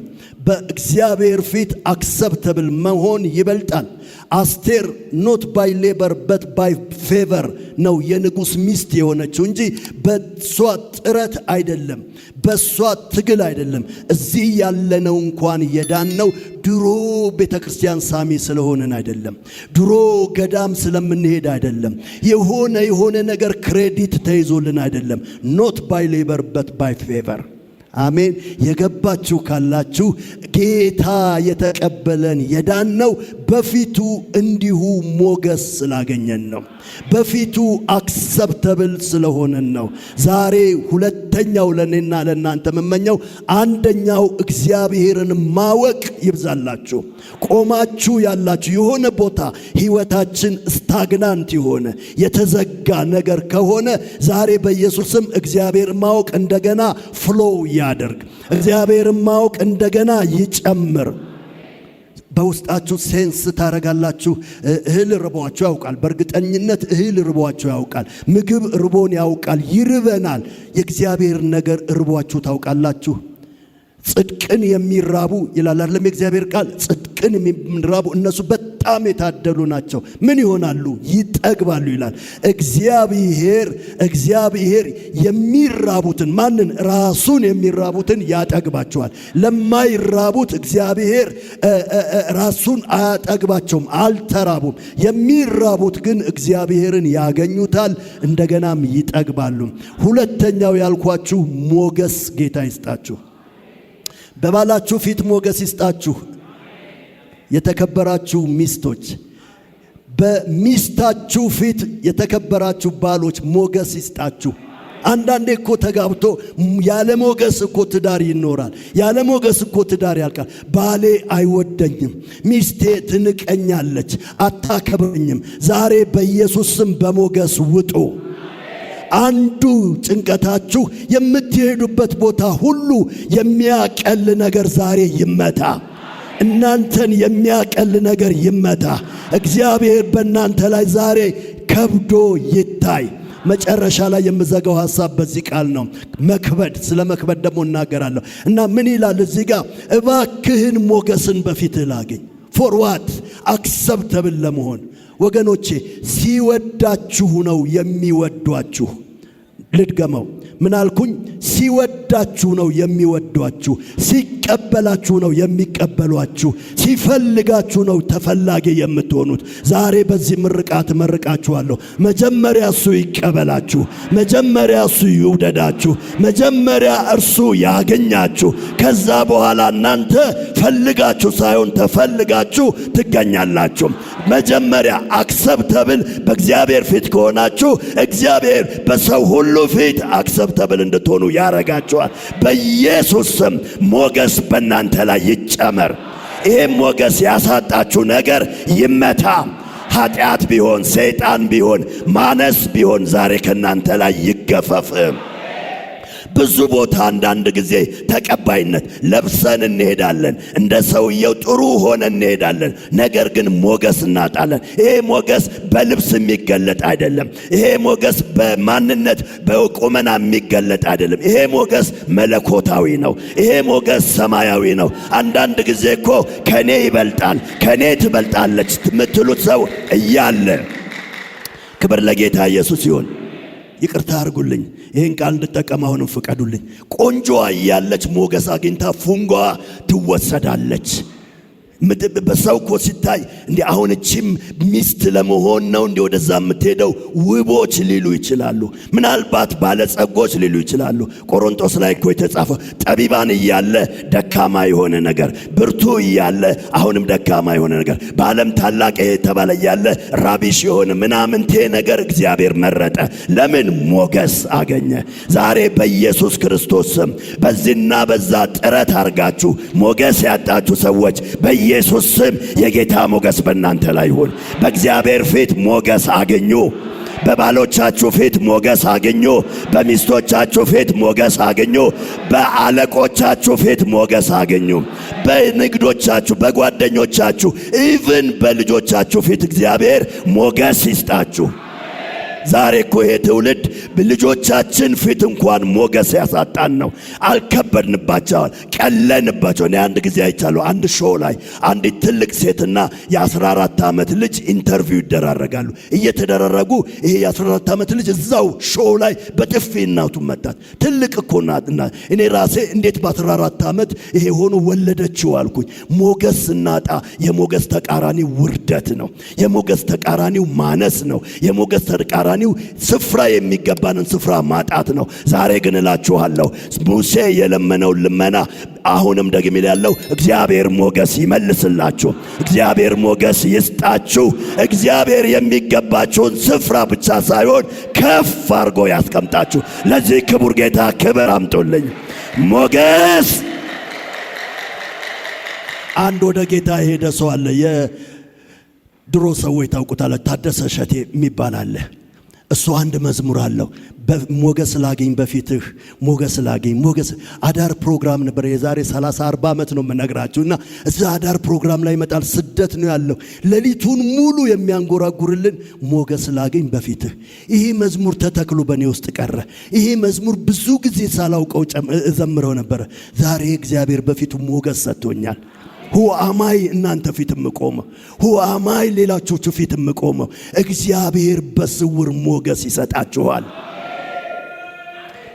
በእግዚአብሔር ፊት አክሰፕተብል መሆን ይበልጣል። አስቴር ኖት ባይ ሌበር በት ባይ ፌቨር ነው የንጉሥ ሚስት የሆነችው እንጂ በሷ ጥረት አይደለም፣ በሷ ትግል አይደለም። እዚህ ያለነው እንኳን የዳነው ድሮ ቤተ ክርስቲያን ሳሚ ስለሆነን አይደለም፣ ድሮ ገዳም ስለምንሄድ አይደለም፣ የሆነ ነገር ክሬዲት ተይዞልን አይደለም። ኖት ባይ ሌበር በት ባይ ፌቨር። አሜን። የገባችሁ ካላችሁ ጌታ የተቀበለን የዳነው በፊቱ እንዲሁ ሞገስ ስላገኘን ነው። በፊቱ አክሰፕተብል ስለሆነን ነው። ዛሬ ሁለተኛው ለኔና ለናንተ መመኘው አንደኛው እግዚአብሔርን ማወቅ ይብዛላችሁ። ቆማችሁ ያላችሁ የሆነ ቦታ ህይወታችን ስታግናንት የሆነ የተዘጋ ነገር ከሆነ ዛሬ በኢየሱስም እግዚአብሔር ማወቅ እንደገና ፍሎው ያደርግ። እግዚአብሔርን ማወቅ እንደገና ይጨምር። በውስጣችሁ ሴንስ ታረጋላችሁ። እህል ርቧችሁ ያውቃል። በእርግጠኝነት እህል ርቧችሁ ያውቃል። ምግብ ርቦን ያውቃል። ይርበናል። የእግዚአብሔር ነገር ርቧችሁ ታውቃላችሁ። ጽድቅን የሚራቡ ይላል አይደለም የእግዚአብሔር ቃል። ጽድቅን የሚራቡ እነሱ በጣም በጣም የታደሉ ናቸው። ምን ይሆናሉ? ይጠግባሉ ይላል። እግዚአብሔር የሚራቡትን ማንን? ራሱን የሚራቡትን ያጠግባቸዋል። ለማይራቡት እግዚአብሔር ራሱን አያጠግባቸውም፣ አልተራቡም። የሚራቡት ግን እግዚአብሔርን ያገኙታል፣ እንደገናም ይጠግባሉ። ሁለተኛው ያልኳችሁ ሞገስ ጌታ ይስጣችሁ። በባላችሁ ፊት ሞገስ ይስጣችሁ። የተከበራችሁ ሚስቶች፣ በሚስታችሁ ፊት የተከበራችሁ ባሎች ሞገስ ይስጣችሁ። አንዳንዴ እኮ ተጋብቶ ያለ ሞገስ እኮ ትዳር ይኖራል። ያለ ሞገስ እኮ ትዳር ያልቃል። ባሌ አይወደኝም፣ ሚስቴ ትንቀኛለች፣ አታከብረኝም። ዛሬ በኢየሱስ ስም በሞገስ ውጡ። አንዱ ጭንቀታችሁ የምትሄዱበት ቦታ ሁሉ የሚያቀል ነገር ዛሬ ይመታ። እናንተን የሚያቀል ነገር ይመታ። እግዚአብሔር በእናንተ ላይ ዛሬ ከብዶ ይታይ። መጨረሻ ላይ የምዘጋው ሐሳብ በዚህ ቃል ነው። መክበድ፣ ስለ መክበድ ደግሞ እናገራለሁ እና ምን ይላል እዚህ ጋር? እባክህን ሞገስን በፊትህ ላገኝ። ፎር ዋት? አክሰፕተብል ለመሆን ወገኖቼ፣ ሲወዳችሁ ነው የሚወዷችሁ። ልድገመው። ምን አልኩኝ? ሲወዳችሁ ነው የሚወዷችሁ። ሲቀበላችሁ ነው የሚቀበሏችሁ። ሲፈልጋችሁ ነው ተፈላጊ የምትሆኑት። ዛሬ በዚህ ምርቃት መርቃችኋለሁ። መጀመሪያ እሱ ይቀበላችሁ። መጀመሪያ እሱ ይውደዳችሁ። መጀመሪያ እርሱ ያገኛችሁ። ከዛ በኋላ እናንተ ፈልጋችሁ ሳይሆን ተፈልጋችሁ ትገኛላችሁ። መጀመሪያ አክሰፕተብል በእግዚአብሔር ፊት ከሆናችሁ እግዚአብሔር በሰው ሁሉ ፊት አክሰፕተብል እንድትሆኑ ያረጋችኋል። በኢየሱስ ስም ሞገስ በእናንተ ላይ ይጨመር። ይህም ሞገስ ያሳጣችሁ ነገር ይመታ። ኃጢአት ቢሆን፣ ሰይጣን ቢሆን፣ ማነስ ቢሆን ዛሬ ከእናንተ ላይ ይገፈፍ። ብዙ ቦታ አንዳንድ ጊዜ ተቀባይነት ለብሰን እንሄዳለን፣ እንደ ሰውየው ጥሩ ሆነ እንሄዳለን። ነገር ግን ሞገስ እናጣለን። ይሄ ሞገስ በልብስ የሚገለጥ አይደለም። ይሄ ሞገስ በማንነት በቁመና የሚገለጥ አይደለም። ይሄ ሞገስ መለኮታዊ ነው። ይሄ ሞገስ ሰማያዊ ነው። አንዳንድ ጊዜ እኮ ከኔ ይበልጣል፣ ከኔ ትበልጣለች የምትሉት ሰው እያለ ክብር ለጌታ ኢየሱስ ይሁን። ይቅርታ አድርጉልኝ፣ ይህን ቃል እንድጠቀም አሁንም ፍቀዱልኝ። ቆንጆዋ እያለች ሞገስ አግኝታ ፉንጓ ትወሰዳለች። በሰው እኮ ሲታይ እንዴ አሁን እቺም ሚስት ለመሆን ነው እንዴ ወደዛ የምትሄደው? ውቦች ሊሉ ይችላሉ። ምናልባት ባለጸጎች ሊሉ ይችላሉ። ቆሮንቶስ ላይ እኮ የተጻፈው ጠቢባን እያለ ደካማ የሆነ ነገር፣ ብርቱ እያለ አሁንም ደካማ የሆነ ነገር፣ በዓለም ታላቅ የተባለ እያለ ራቢሽ የሆነ ምናምንቴ ነገር እግዚአብሔር መረጠ። ለምን? ሞገስ አገኘ። ዛሬ በኢየሱስ ክርስቶስ ስም በዚህና በዛ ጥረት አርጋችሁ ሞገስ ያጣችሁ ሰዎች ኢየሱስ ስም የጌታ ሞገስ በእናንተ ላይ ይሁን። በእግዚአብሔር ፊት ሞገስ አገኙ። በባሎቻችሁ ፊት ሞገስ አገኙ። በሚስቶቻችሁ ፊት ሞገስ አገኙ። በአለቆቻችሁ ፊት ሞገስ አገኙ። በንግዶቻችሁ፣ በጓደኞቻችሁ፣ ኢቭን በልጆቻችሁ ፊት እግዚአብሔር ሞገስ ይስጣችሁ። ዛሬ እኮ ይሄ ትውልድ ልጆቻችን ፊት እንኳን ሞገስ ያሳጣን ነው። አልከበድንባቸዋል፣ ቀለንባቸው። እኔ አንድ ጊዜ አይቻለሁ። አንድ ሾው ላይ አንዲት ትልቅ ሴትና የ14 ዓመት ልጅ ኢንተርቪው ይደራረጋሉ። እየተደረረጉ ይሄ የ14 ዓመት ልጅ እዛው ሾው ላይ በጥፊ እናቱን መታት። ትልቅ እኮ ናት። እኔ ራሴ እንዴት በ14 ዓመት ይሄ ሆኖ ወለደችው አልኩኝ። ሞገስ እናጣ። የሞገስ ተቃራኒ ውርደት ነው። የሞገስ ተቃራኒው ማነስ ነው። የሞገስ ተቃራኒ ስፍራ የሚገባንን ስፍራ ማጣት ነው። ዛሬ ግን እላችኋለሁ ሙሴ የለመነውን ልመና አሁንም ደግሜ ያለው እግዚአብሔር ሞገስ ይመልስላችሁ። እግዚአብሔር ሞገስ ይስጣችሁ። እግዚአብሔር የሚገባችሁን ስፍራ ብቻ ሳይሆን ከፍ አድርጎ ያስቀምጣችሁ። ለዚህ ክቡር ጌታ ክብር አምጡልኝ። ሞገስ። አንድ ወደ ጌታ የሄደ ሰው አለ። የድሮ ሰዎች ታውቁታላችሁ። ታደሰ ሸቴ የሚባል አለ። እሱ አንድ መዝሙር አለው። ሞገስ ላገኝ በፊትህ ሞገስ ላገኝ። ሞገስ አዳር ፕሮግራም ነበር የዛሬ 30-40 ዓመት ነው የምነግራችሁና እዛ አዳር ፕሮግራም ላይ ይመጣል። ስደት ነው ያለው። ሌሊቱን ሙሉ የሚያንጎራጉርልን ሞገስ ላገኝ በፊትህ። ይሄ መዝሙር ተተክሎ በኔ ውስጥ ቀረ። ይሄ መዝሙር ብዙ ጊዜ ሳላውቀው እዘምረው ነበር። ዛሬ እግዚአብሔር በፊቱ ሞገስ ሰጥቶኛል። who am I እናንተ ፊት የምቆመው? who am I ሌላችሁ ፊት የምቆመው? እግዚአብሔር በስውር ሞገስ ይሰጣችኋል።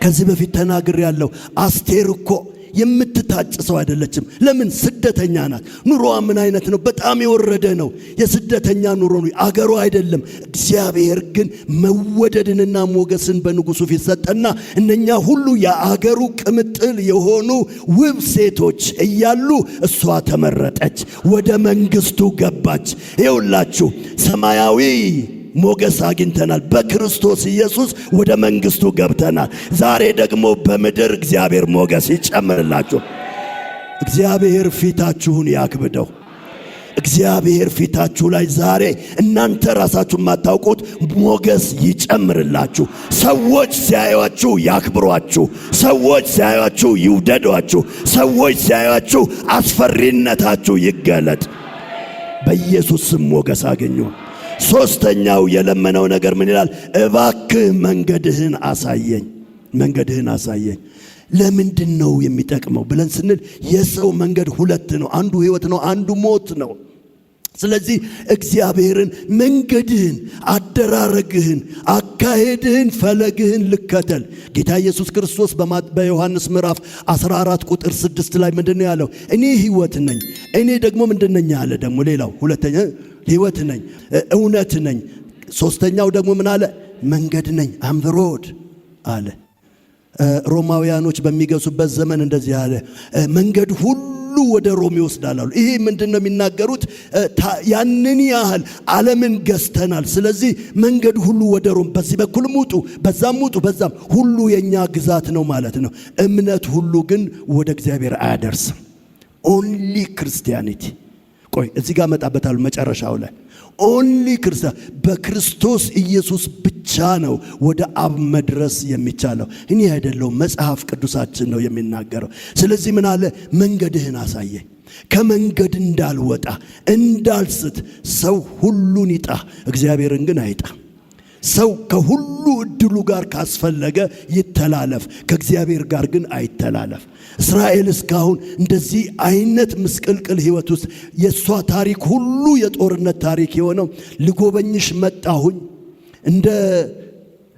ከዚህ በፊት ተናግሬያለሁ። አስቴር እኮ የምትታጭ ሰው አይደለችም። ለምን? ስደተኛ ናት። ኑሮዋ ምን አይነት ነው? በጣም የወረደ ነው። የስደተኛ ኑሮ ነው። አገሩ አይደለም። እግዚአብሔር ግን መወደድንና ሞገስን በንጉሱ ፊት ሰጠና እነኛ ሁሉ የአገሩ ቅምጥል የሆኑ ውብ ሴቶች እያሉ እሷ ተመረጠች፣ ወደ መንግስቱ ገባች። ይኸውላችሁ ሰማያዊ ሞገስ አግኝተናል። በክርስቶስ ኢየሱስ ወደ መንግስቱ ገብተናል። ዛሬ ደግሞ በምድር እግዚአብሔር ሞገስ ይጨምርላችሁ። እግዚአብሔር ፊታችሁን ያክብደው። እግዚአብሔር ፊታችሁ ላይ ዛሬ እናንተ ራሳችሁ የማታውቁት ሞገስ ይጨምርላችሁ። ሰዎች ሲያዩአችሁ ያክብሯችሁ። ሰዎች ሲያዩአችሁ ይውደዷችሁ። ሰዎች ሲያዩአችሁ አስፈሪነታችሁ ይገለጥ። በኢየሱስ ስም ሞገስ አገኙ። ሶስተኛው የለመነው ነገር ምን ይላል? እባክህ መንገድህን አሳየኝ፣ መንገድህን አሳየኝ። ለምንድን ነው የሚጠቅመው ብለን ስንል የሰው መንገድ ሁለት ነው። አንዱ ሕይወት ነው፣ አንዱ ሞት ነው። ስለዚህ እግዚአብሔርን መንገድህን፣ አደራረግህን፣ አካሄድህን፣ ፈለግህን ልከተል። ጌታ ኢየሱስ ክርስቶስ በዮሐንስ ምዕራፍ 14 ቁጥር 6 ላይ ምንድነው ያለው? እኔ ሕይወት ነኝ። እኔ ደግሞ ምንድነኝ አለ? ደግሞ ሌላው ሁለተኛ ሕይወት ነኝ፣ እውነት ነኝ። ሶስተኛው ደግሞ ምን አለ? መንገድ ነኝ፣ አምሮድ አለ። ሮማውያኖች በሚገዙበት ዘመን እንደዚህ አለ፣ መንገድ ሁሉ ወደ ሮም ይወስዳል አሉ። ይሄ ምንድነው የሚናገሩት? ያንን ያህል ዓለምን ገዝተናል። ስለዚህ መንገድ ሁሉ ወደ ሮም፣ በዚህ በኩልም ውጡ፣ በዛም ውጡ፣ በዛም ሁሉ የኛ ግዛት ነው ማለት ነው። እምነት ሁሉ ግን ወደ እግዚአብሔር አያደርስም። ኦንሊ ክርስቲያኒቲ። ቆይ እዚህ ጋር መጣበታል መጨረሻው ላይ ኦንሊ ክርስቲያን በክርስቶስ ኢየሱስ ብቻ ነው ወደ አብ መድረስ የሚቻለው። እኔ አይደለሁም፣ መጽሐፍ ቅዱሳችን ነው የሚናገረው። ስለዚህ ምን አለ? መንገድህን አሳየኝ፣ ከመንገድ እንዳልወጣ እንዳልስት። ሰው ሁሉን ይጣ፣ እግዚአብሔርን ግን አይጣ። ሰው ከሁሉ እድሉ ጋር ካስፈለገ ይተላለፍ፣ ከእግዚአብሔር ጋር ግን አይተላለፍ። እስራኤል እስካሁን እንደዚህ አይነት ምስቅልቅል ህይወት ውስጥ የሷ ታሪክ ሁሉ የጦርነት ታሪክ የሆነው ልጎበኝሽ መጣሁኝ እንደ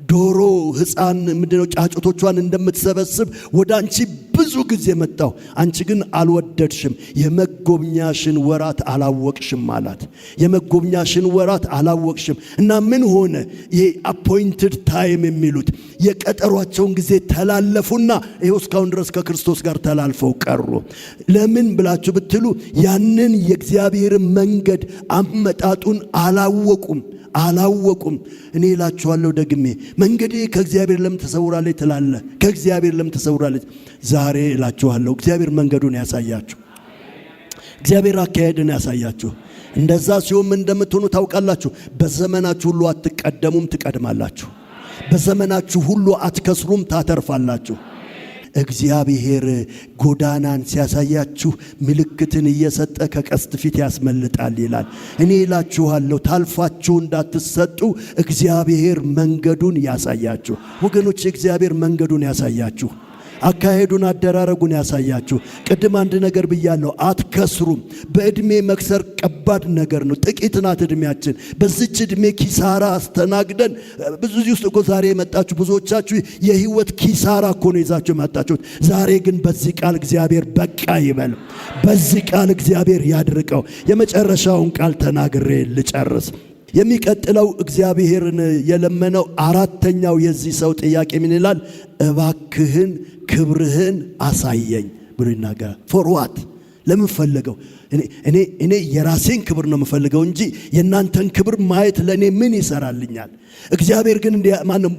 ዶሮ ሕፃን ምንድነው ጫጩቶቿን እንደምትሰበስብ ወደ አንቺ ብዙ ጊዜ መጣሁ፣ አንቺ ግን አልወደድሽም፣ የመጎብኛሽን ወራት አላወቅሽም አላት። የመጎብኛሽን ወራት አላወቅሽም እና ምን ሆነ? ይሄ አፖይንትድ ታይም የሚሉት የቀጠሯቸውን ጊዜ ተላለፉና ይሄው እስካሁን ድረስ ከክርስቶስ ጋር ተላልፈው ቀሩ። ለምን ብላችሁ ብትሉ ያንን የእግዚአብሔር መንገድ አመጣጡን አላወቁም። እኔ እላችኋለሁ ደግሜ መንገዴ ከእግዚአብሔር ለምን ተሰውራለች ትላለህ? ከእግዚአብሔር ለምን ተሰውራለች? ዛሬ እላችኋለሁ እግዚአብሔር መንገዱን ያሳያችሁ። እግዚአብሔር አካሄድን ያሳያችሁ። እንደዛ ሲሆን ምን እንደምትሆኑ ታውቃላችሁ። በዘመናችሁ ሁሉ አትቀደሙም፣ ትቀድማላችሁ። በዘመናችሁ ሁሉ አትከስሩም፣ ታተርፋላችሁ። እግዚአብሔር ጎዳናን ሲያሳያችሁ ምልክትን እየሰጠ ከቀስት ፊት ያስመልጣል ይላል። እኔ እላችኋለሁ ታልፋችሁ እንዳትሰጡ እግዚአብሔር መንገዱን ያሳያችሁ። ወገኖች እግዚአብሔር መንገዱን ያሳያችሁ፣ አካሄዱን አደራረጉን ያሳያችሁ። ቅድም አንድ ነገር ብያለሁ፣ አትከስሩም። በእድሜ መክሰር ከባድ ነገር ነው። ጥቂት ናት እድሜያችን። በዚች እድሜ ኪሳራ አስተናግደን ብዙ ውስጥ እኮ ዛሬ የመጣችሁ ብዙዎቻችሁ የህይወት ኪሳራ እኮ ነው ይዛችሁ የመጣችሁት። ዛሬ ግን በዚህ ቃል እግዚአብሔር በቃ ይበል። በዚህ ቃል እግዚአብሔር ያድርቀው። የመጨረሻውን ቃል ተናግሬ ልጨርስ። የሚቀጥለው እግዚአብሔርን የለመነው አራተኛው የዚህ ሰው ጥያቄ ምን ይላል? እባክህን ክብርህን አሳየኝ ብሎ ይናገራል። ፎር ዋት? ለምን ፈለገው? እኔ የራሴን ክብር ነው የምፈልገው እንጂ የእናንተን ክብር ማየት ለእኔ ምን ይሰራልኛል? እግዚአብሔር ግን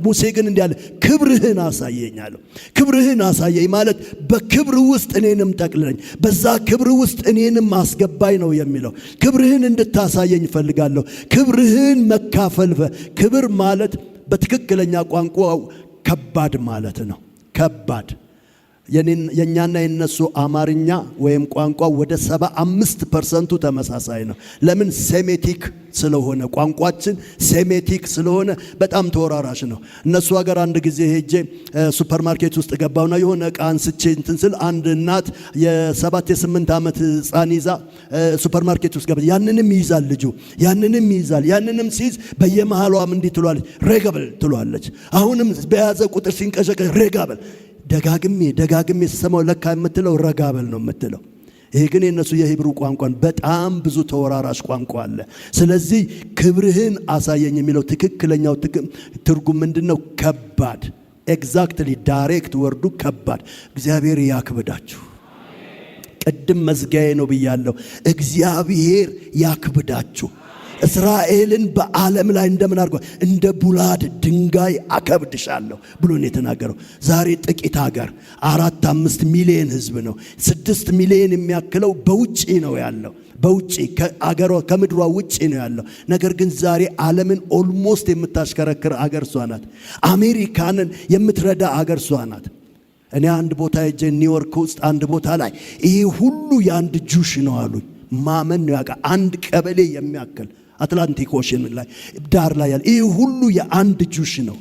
ሙሴ ግን እንዲህ አለ፣ ክብርህን አሳየኝ አለው። ክብርህን አሳየኝ ማለት በክብር ውስጥ እኔንም ጠቅልለኝ፣ በዛ ክብር ውስጥ እኔንም አስገባኝ ነው የሚለው። ክብርህን እንድታሳየኝ እፈልጋለሁ። ክብርህን መካፈል። ክብር ማለት በትክክለኛ ቋንቋው ከባድ ማለት ነው። ከባድ የኛና የነሱ አማርኛ ወይም ቋንቋ ወደ 75% ተመሳሳይ ነው። ለምን? ሴሜቲክ ስለሆነ ቋንቋችን ሴሜቲክ ስለሆነ በጣም ተወራራሽ ነው። እነሱ ሀገር አንድ ጊዜ ሄጄ ሱፐርማርኬት ውስጥ ገባውና የሆነ ዕቃ አንስቼ እንትን ስል አንድ እናት የ7-8 ዓመት ሕፃን ይዛ ሱፐርማርኬት ውስጥ ገባ። ያንንም ይይዛል ልጁ፣ ያንንም ይይዛል። ያንንም ሲይዝ በየመሃሏም እንዲህ ትሏለች፣ ሬጋብል ትሏለች። አሁንም በያዘ ቁጥር ሲንቀሸቀሽ ሬጋብል። ደጋግሜ ስሰማው ለካ የምትለው ረጋበል ነው የምትለው። ይሄ ግን የነሱ የሂብሩ ቋንቋን በጣም ብዙ ተወራራሽ ቋንቋ አለ። ስለዚህ ክብርህን አሳየኝ የሚለው ትክክለኛው ትርጉም ምንድነው? ከባድ። ኤግዛክትሊ ዳይሬክት ወርዱ ከባድ። እግዚአብሔር ያክብዳችሁ። ቅድም መዝጋዬ ነው ብያለሁ። እግዚአብሔር ያክብዳችሁ። እስራኤልን በዓለም ላይ እንደምን አድርጓል? እንደ ቡላድ ድንጋይ አከብድሻለሁ ብሎ ነው የተናገረው። ዛሬ ጥቂት ሀገር 4-5 ሚሊዮን ህዝብ ነው። 6 ሚሊዮን የሚያክለው በውጪ ነው ያለው። በውጪ ከአገሯ ከምድሯ ውጪ ነው ያለው። ነገር ግን ዛሬ ዓለምን ኦልሞስት የምታሽከረክር አገር እሷ ናት። አሜሪካንን የምትረዳ አገር እሷ ናት። እኔ አንድ ቦታ ሄጄ ኒውዮርክ ውስጥ አንድ ቦታ ላይ ይሄ ሁሉ የአንድ ጁሽ ነው አሉኝ። ማመን ነው ያቃ አንድ ቀበሌ የሚያክል አትላንቲክ ኦሽን ላይ ዳር ላይ ያለ ይሄ ሁሉ የአንድ ጁሽ ነው።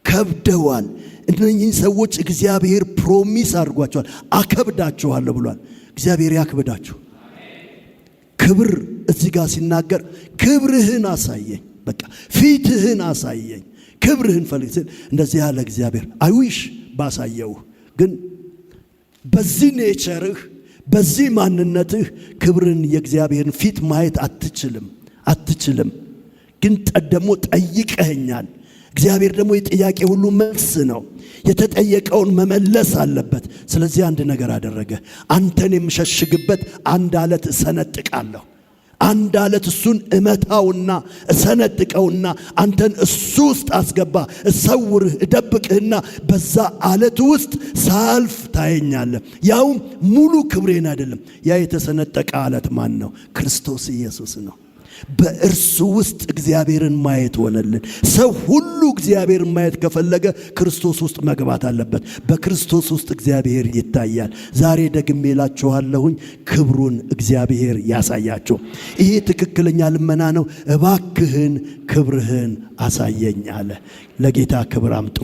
ከብደዋል። እነኚህ ሰዎች እግዚአብሔር ፕሮሚስ አድርጓቸዋል። አከብዳቸዋለሁ ብሏል። እግዚአብሔር ያክብዳችሁ። ክብር እዚህ ጋር ሲናገር ክብርህን አሳየኝ፣ በቃ ፊትህን አሳየኝ፣ ክብርህን ፈልግ ሲል እንደዚህ ያለ እግዚአብሔር አይዊሽ ባሳየው። ግን በዚህ ኔቸርህ በዚህ ማንነትህ ክብርን የእግዚአብሔርን ፊት ማየት አትችልም። ግን ደግሞ ጠይቀኸኛል። እግዚአብሔር ደግሞ የጥያቄ ሁሉ መልስ ነው። የተጠየቀውን መመለስ አለበት። ስለዚህ አንድ ነገር አደረገ። አንተን የምሸሽግበት አንድ አለት እሰነጥቃለሁ። አንድ አለት እሱን እመታውና እሰነጥቀውና አንተን እሱ ውስጥ አስገባ፣ እሰውርህ፣ እደብቅህና በዛ አለት ውስጥ ሳልፍ ታየኛለህ። ያውም ሙሉ ክብሬን አይደለም። ያ የተሰነጠቀ አለት ማን ነው? ክርስቶስ ኢየሱስ ነው። በእርሱ ውስጥ እግዚአብሔርን ማየት ሆነልን። ሰው ሁሉ እግዚአብሔርን ማየት ከፈለገ ክርስቶስ ውስጥ መግባት አለበት። በክርስቶስ ውስጥ እግዚአብሔር ይታያል። ዛሬ ደግሜ እላችኋለሁኝ ክብሩን እግዚአብሔር ያሳያቸው። ይሄ ትክክለኛ ልመና ነው። እባክህን ክብርህን አሳየኝ አለ። ለጌታ ክብር አምጡ።